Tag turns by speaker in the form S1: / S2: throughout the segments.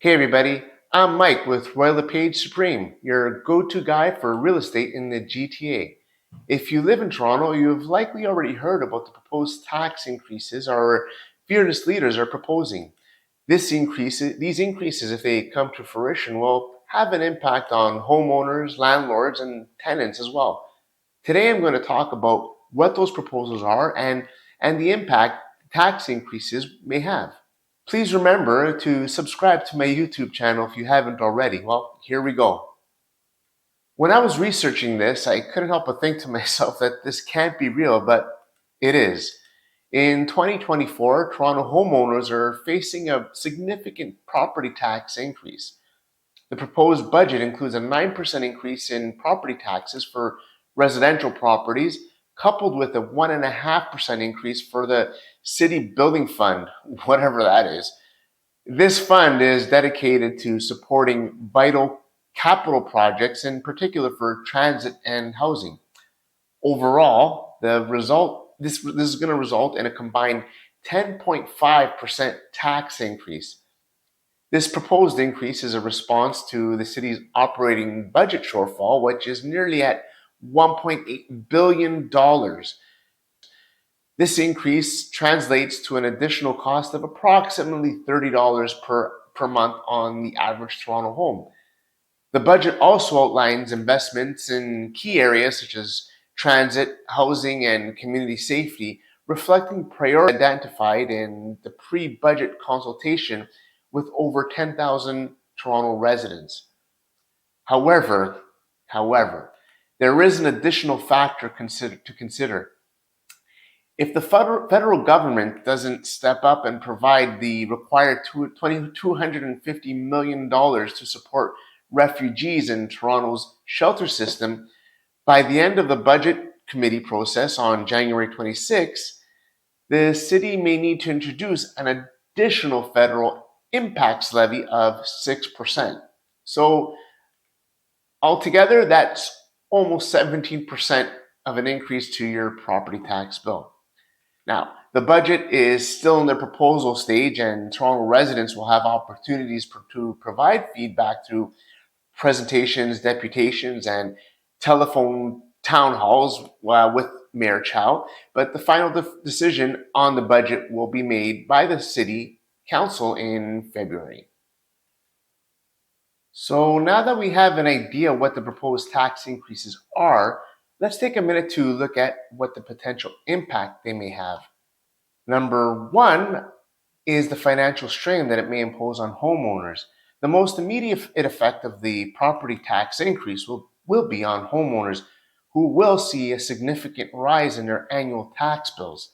S1: Hey everybody, I'm Mike with Royal LePage Supreme, your go-to guy for real estate in the GTA. If you live in Toronto, you've likely already heard about the proposed tax increases our fearless leaders are proposing. These increases, if they come to fruition, will have an impact on homeowners, landlords, and tenants as well. Today I'm going to talk about what those proposals are and the impact tax increases may have. Please remember to subscribe to my YouTube channel if you haven't already. Well, here we go. When I was researching this, I couldn't help but think to myself that this can't be real, but it is. In 2024, Toronto homeowners are facing a significant property tax increase. The proposed budget includes a 9% increase in property taxes for residential properties, coupled with a 1.5% increase for the city building fund, whatever that is. This fund is dedicated to supporting vital capital projects, in particular for transit and housing. Overall, this is going to result in a combined 10.5% tax increase. This proposed increase is a response to the city's operating budget shortfall, which is nearly at $1.8 billion. This increase translates to an additional cost of approximately $30 per month on the average Toronto home. The budget also outlines investments in key areas such as transit, housing, and community safety, reflecting priorities identified in the pre-budget consultation with over 10,000 Toronto residents. However, however, there is an additional factor to consider. If the federal government doesn't step up and provide the required $250 million to support refugees in Toronto's shelter system, by the end of the budget committee process on January 26, the city may need to introduce an additional federal impacts levy of 6%. So altogether, that's almost 17% of an increase to your property tax bill. Now, the budget is still in the proposal stage, and Toronto residents will have opportunities to provide feedback through presentations, deputations, and telephone town halls with Mayor Chow. But the final decision on the budget will be made by the City Council in February. So now that we have an idea what the proposed tax increases are, let's take a minute to look at what the potential impact they may have. Number one is the financial strain that it may impose on homeowners. The most immediate effect of the property tax increase will be on homeowners who will see a significant rise in their annual tax bills.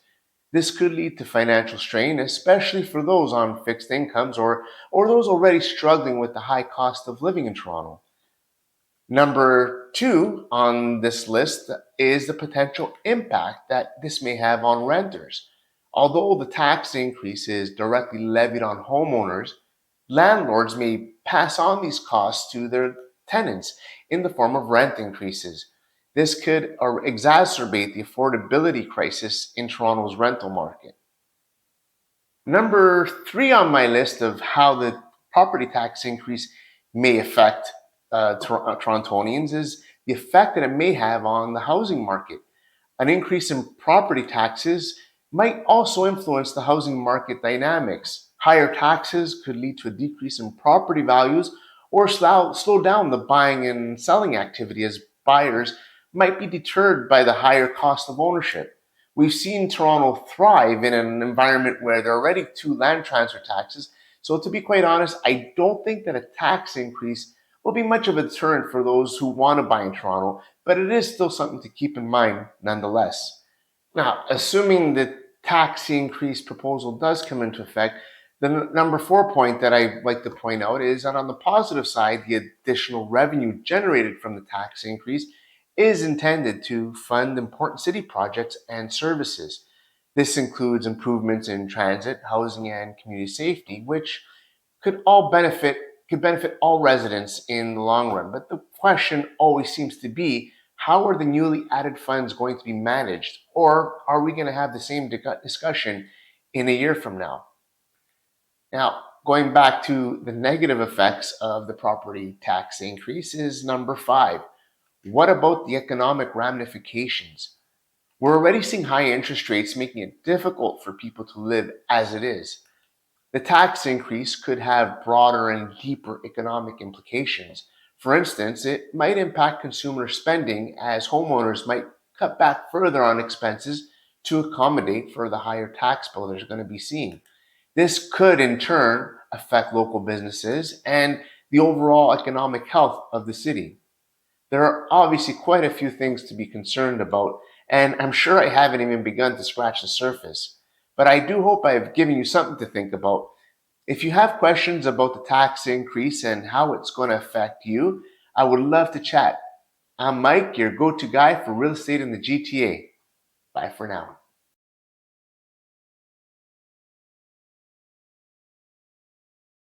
S1: This could lead to financial strain, especially for those on fixed incomes or those already struggling with the high cost of living in Toronto. Number two on this list is the potential impact that this may have on renters. Although the tax increase is directly levied on homeowners, landlords may pass on these costs to their tenants in the form of rent increases. This could exacerbate the affordability crisis in Toronto's rental market. Number three on my list of how the property tax increase may affect Torontonians is the effect that it may have on the housing market. An increase in property taxes might also influence the housing market dynamics. Higher taxes could lead to a decrease in property values or slow down the buying and selling activity as buyers might be deterred by the higher cost of ownership. We've seen Toronto thrive in an environment where there are already two land transfer taxes. So to be quite honest, I don't think that a tax increase will be much of a deterrent for those who want to buy in Toronto, but it is still something to keep in mind nonetheless. Now, assuming the tax increase proposal does come into effect, the number four point that I'd like to point out is that on the positive side, the additional revenue generated from the tax increase is intended to fund important city projects and services. This includes improvements in transit, housing, and community safety, which could all benefit could benefit all residents in the long run. But the question always seems to be, how are the newly added funds going to be managed? Or are we going to have the same discussion in a year from now? Now, Going back to the negative effects of the property tax increase is number 5. What about the economic ramifications? We're already seeing high interest rates making it difficult for people to live as it is. The tax increase could have broader and deeper economic implications. For instance, it might impact consumer spending as homeowners might cut back further on expenses to accommodate for the higher tax bill they're going to be seeing. This could in turn affect local businesses and the overall economic health of the city. There are obviously quite a few things to be concerned about, and I'm sure I haven't even begun to scratch the surface. But I do hope I've given you something to think about. If you have questions about the tax increase and how it's going to affect you, I would love to chat. I'm Mike, your go to guy for real estate in the GTA. Bye for now.